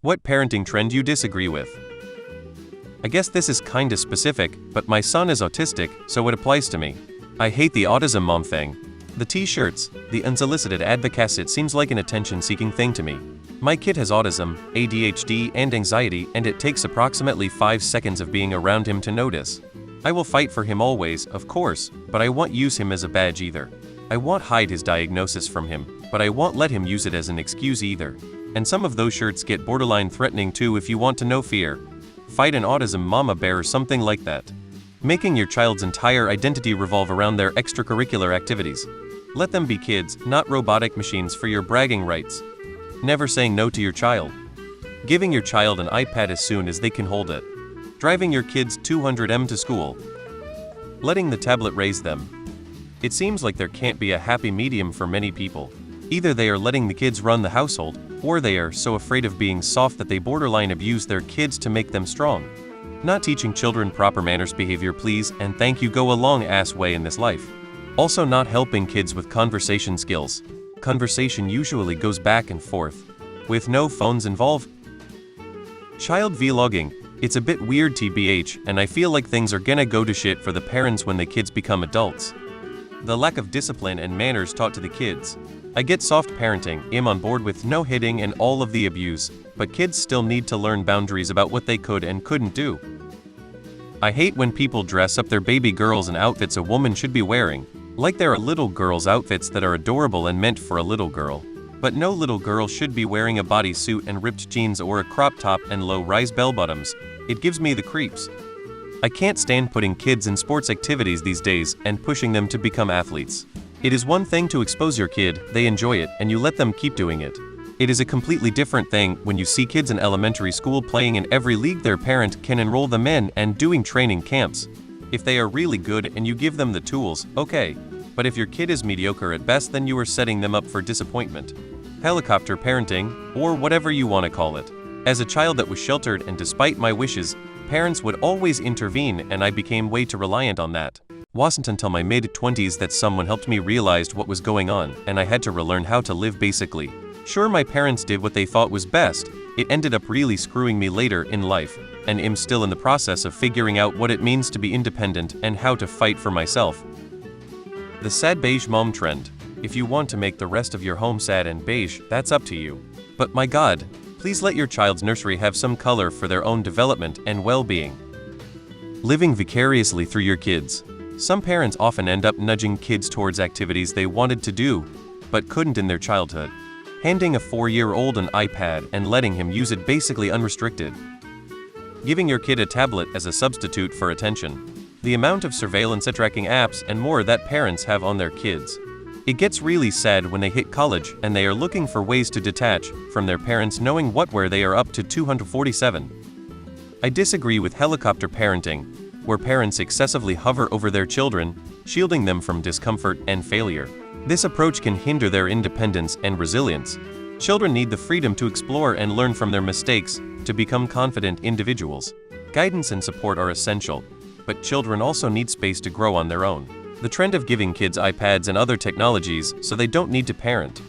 What parenting trend you disagree with? I guess this is kinda specific, but my son is autistic, so it applies to me. I hate the autism mom thing. The t-shirts, the unsolicited advocacy, it seems like an attention-seeking thing to me. My kid has autism, ADHD, and anxiety, and it takes approximately 5 seconds of being around him to notice. I will fight for him always, of course, but I won't use him as a badge either. I won't hide his diagnosis from him, but I won't let him use it as an excuse either. And some of those shirts get borderline threatening too if you want to know fear. Fight an autism mama bear or something like that. Making your child's entire identity revolve around their extracurricular activities. Let them be kids, not robotic machines for your bragging rights. Never saying no to your child. Giving your child an iPad as soon as they can hold it. Driving your kids 200 to school. Letting the tablet raise them. It seems like there can't be a happy medium for many people. Either they are letting the kids run the household, or they are so afraid of being soft that they borderline abuse their kids to make them strong. Not teaching children proper manners, behavior, please and thank you go a long ass way in this life. Also not helping kids with conversation skills. Conversation usually goes back and forth, with no phones involved. Child vlogging. It's a bit weird tbh, and I feel like things are gonna go to shit for the parents when the kids become adults. The lack of discipline and manners taught to the kids. I get soft parenting, I'm on board with no hitting and all of the abuse, but kids still need to learn boundaries about what they could and couldn't do. I hate when people dress up their baby girls in outfits a woman should be wearing, like there are little girls' outfits that are adorable and meant for a little girl. But no little girl should be wearing a bodysuit and ripped jeans or a crop top and low-rise bell-bottoms. It gives me the creeps. I can't stand putting kids in sports activities these days and pushing them to become athletes. It is one thing to expose your kid, they enjoy it, and you let them keep doing it. It is a completely different thing when you see kids in elementary school playing in every league their parent can enroll them in and doing training camps. If they are really good and you give them the tools, okay. But if your kid is mediocre at best, then you are setting them up for disappointment. Helicopter parenting, or whatever you want to call it. As a child that was sheltered and despite my wishes, parents would always intervene and I became way too reliant on that. Wasn't until my mid-20s that someone helped me realize what was going on and I had to relearn how to live basically. Sure, my parents did what they thought was best, it ended up really screwing me later in life, and I'm still in the process of figuring out what it means to be independent and how to fight for myself. The sad beige mom trend. If you want to make the rest of your home sad and beige, that's up to you. But my God, please let your child's nursery have some color for their own development and well-being. Living vicariously through your kids. Some parents often end up nudging kids towards activities they wanted to do, but couldn't in their childhood. Handing a 4-year-old an iPad and letting him use it basically unrestricted. Giving your kid a tablet as a substitute for attention. The amount of surveillance, tracking apps, and more that parents have on their kids. It gets really sad when they hit college and they are looking for ways to detach from their parents knowing where they are up to 247. I disagree with helicopter parenting, where parents excessively hover over their children, shielding them from discomfort and failure. This approach can hinder their independence and resilience. Children need the freedom to explore and learn from their mistakes to become confident individuals. Guidance and support are essential, but children also need space to grow on their own. The trend of giving kids iPads and other technologies so they don't need to parent.